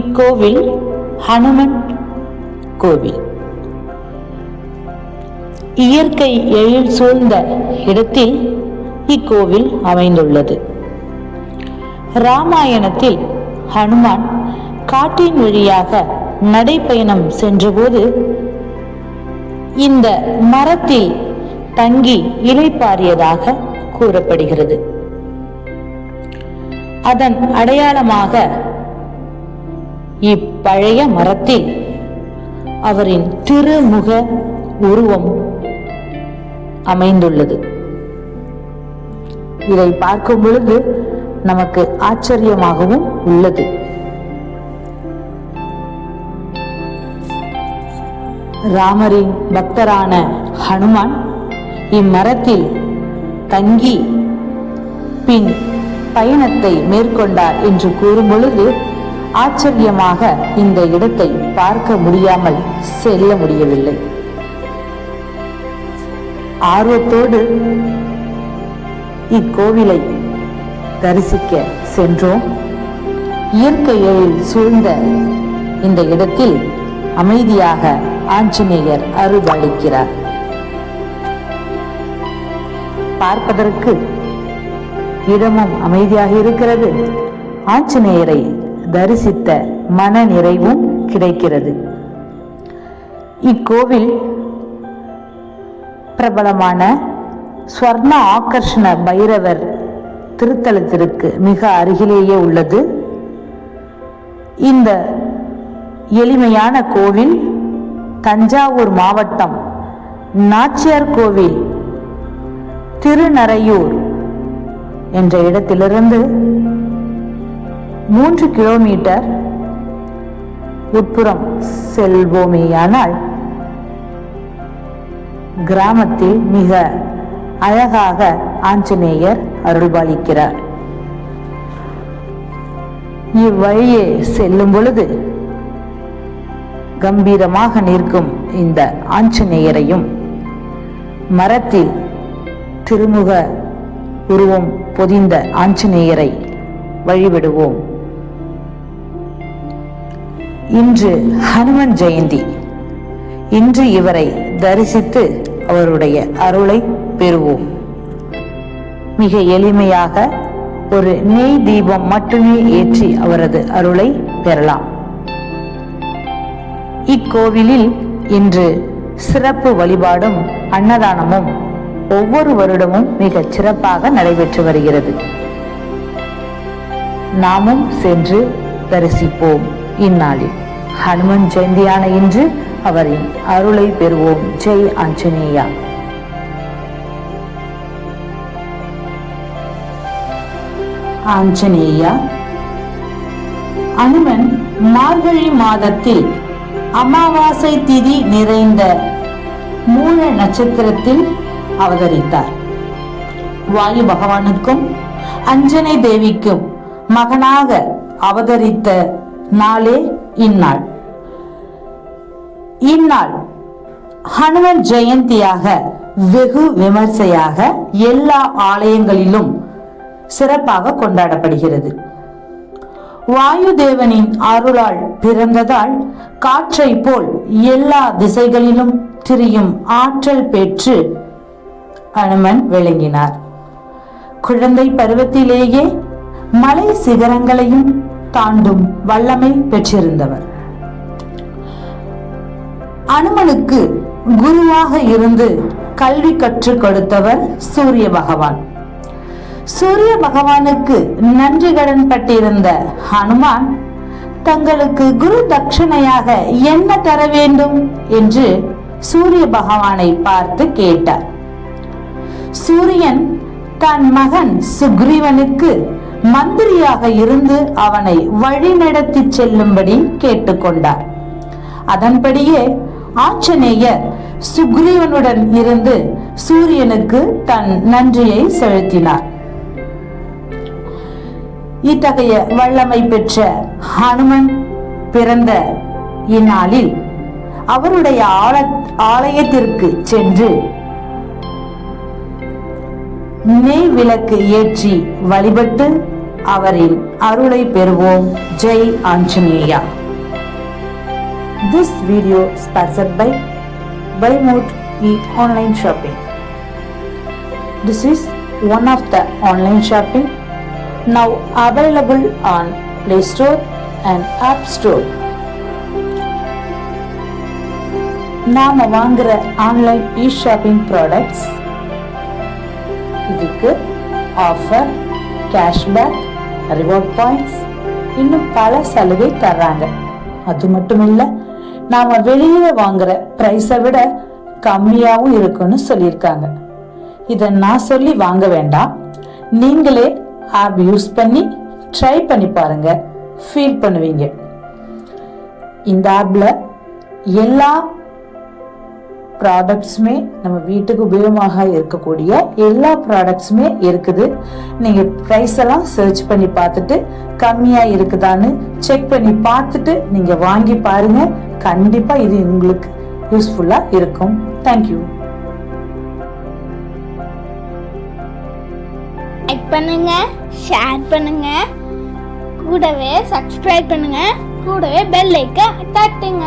இக்கோவில் ஹனுமன் கோவில். இயற்கை எழில் சூழ்ந்த இடத்தில் இக்கோவில் அமைந்துள்ளது. ராமாயணத்தில் ஹனுமான் காட்டின் வழியாக நடைப்பயணம் சென்றபோது இந்த மரத்தில் தங்கி இளைப்பாறியதாக கூறப்படுகிறது. அதன் அடையாளமாக இப்பழைய மரத்தில் அவரின் திருமுக உருவம் அமைந்துள்ளது. இதை பார்க்கும் பொழுது நமக்கு ஆச்சரியமாகவும் உள்ளது. ராமரின் பக்தரான ஹனுமான் இம்மரத்தில் தங்கி பின் பயணத்தை மேற்கொண்டார் என்று கூறும் பொழுது ஆச்சரியமாக இந்த இடத்தை பார்க்க முடியாமல் செல்ல முடியவில்லை. ஆர்வத்தோடு இக்கோவிலை தரிசிக்க சென்றோம். இயற்கையில் சூழ்ந்த இந்த இடத்தில் அமைதியாக ஆஞ்சநேயர் அருள்பாலிக்கிறார். பார்ப்பதற்கு இடமும் அமைதியாக இருக்கிறது. ஆஞ்சநேயரை தரிசித்த மன நிறைவும் கிடைக்கிறது. இக்கோவில் பிரபலமான ஸ்வர்ண ஆகர்ஷண பைரவர் திருத்தலத்திற்கு மிக அருகிலேயே உள்ளது. இந்த எளிமையான கோவில் தஞ்சாவூர் மாவட்டம் நாச்சியார் கோவில் திருநரையூர் என்ற இடத்திலிருந்து 3 கிலோமீட்டர் உட்புறம் செல்வோமேயானால் கிராமத்தில் மிக அழகாக ஆஞ்சநேயர் அருள்பாலிக்கிறார். இவ்வழியே செல்லும் பொழுது கம்பீரமாக நிற்கும் இந்த ஆஞ்சநேயரையும் மரத்தில் திருமுக உருவம் பொதிந்த ஆஞ்சநேயரை வழிபடுவோம். இன்று ஹனுமன் ஜெயந்தி. இன்று இவரை தரிசித்து அவருடைய அருளை பெறுவோம். மிக எளிமையாக ஒரு நெய் தீபம் மட்டுமே ஏற்றி அவரது அருளை பெறலாம். இக்கோவிலில் இன்று சிறப்பு வழிபாடும் அன்னதானமும் ஒவ்வொரு வருடமும் மிகச் சிறப்பாக நடைபெற்று வருகிறது. நாமும் சென்று தரிசிப்போம். இந்நாளில் ஹனுமன் ஜெயந்தியான இன்று அவரின் அருளை பெறுவோம். ஜெய் ஆஞ்சநேயா. ஆஞ்சநேயா. அனுமன் மார்கழி மாதத்தில் அமாவாசை திதி நிறைந்த மூல நட்சத்திரத்தில் அவதரித்தார். வாயு பகவானுக்கும் அஞ்சனை தேவிக்கும் மகனாக அவதரித்த நாளே இந்நாள். இந்நாள் ஹனுமன் ஜெயந்தியாக வெகு விமர்சையாக எல்லா ஆலயங்களிலும் சிறப்பாக கொண்டாடப்படுகிறது. வாயு தேவனின் அருளால் பிறந்ததால் காற்றை போல் எல்லா திசைகளிலும் திரியும் ஆற்றல் பெற்று ஹனுமன் விளங்கினார். குழந்தை பருவத்திலேயே மலை சிகரங்களையும் தாண்டும் வல்லமை பெற்றிருந்தவர். அனுமனுக்கு குருவாக இருந்து கல்வி கற்றுக் கொடுத்தவர் சூரிய பகவான். சூரிய பகவானுக்கு நன்றி கடன் பட்டிருந்த ஹனுமான் தங்களுக்கு குரு தட்சணையாக என்ன தர வேண்டும் என்று சூரிய பகவானை பார்த்து கேட்டார். சூரியன் தன் மகன் சுக்ரீவனுக்கு மந்திரியாக இருந்து அவனை வழிநடத்தி செல்லும்படி கேட்டுக்கொண்டார். அதன்படியே ஆஞ்சநேயர் சுக்ரீவனுடன் இருந்து சூரியனுக்கு தன் நன்றியை செலுத்தினார். இத்தகைய வல்லமை பெற்ற ஹனுமன் பிறந்த இந்நாளில் அவருடைய ஆலயத்திற்கு சென்று நெய் விளக்கு ஏற்றி வழிபட்டு அவரின் அருளை பெறுவோம். Jai Anjaneya. This video sponsored by Mode online shopping. This is one of the online shopping now available on Play Store and App Store. நாம வாங்குற ஆன்லைன் ஷாப்பிங் ப்ராடக்ட்ஸ் இதுக்கு ஆஃபர், கேஷ்பேக், ரிவார்ட் பாயிண்ட்ஸ் இன்னும் பல சலுகை தர்றாங்க. அது மட்டும் இல்லை, நாம வெளியில வாங்குற பிரைஸை விட கம்மியாகவும் இருக்குன்னு சொல்லியிருக்காங்க. இதை நான் சொல்லி வாங்க வேண்டாம், நீங்களே ஆப் யூஸ் பண்ணி ட்ரை பண்ணி பாருங்க, ஃபீல் பண்ணுவீங்க. இந்த ஆப்ல எல்லா ப்ராடக்ட்ஸுமே நம்ம வீட்டுக்கு உபயோகமாக இருக்கக்கூடிய எல்லா ப்ராடக்ட்ஸுமே இருக்குது. நீங்கள் ப்ரைஸ் எல்லாம் சர்ச் பண்ணி பார்த்துட்டு கம்மியாக இருக்குதான்னு செக் பண்ணி பார்த்துட்டு நீங்கள் வாங்கி பாருங்க. கண்டிப்பாக இது உங்களுக்கு யூஸ்ஃபுல்லாக இருக்கும். தேங்க்யூ. லைக் பண்ணுங்க, ஷேர் பண்ணுங்க, கூடவே சப்ஸ்கிரைப் பண்ணுங்க, கூடவே பெல் ஐக்கனை தட்டுங்க.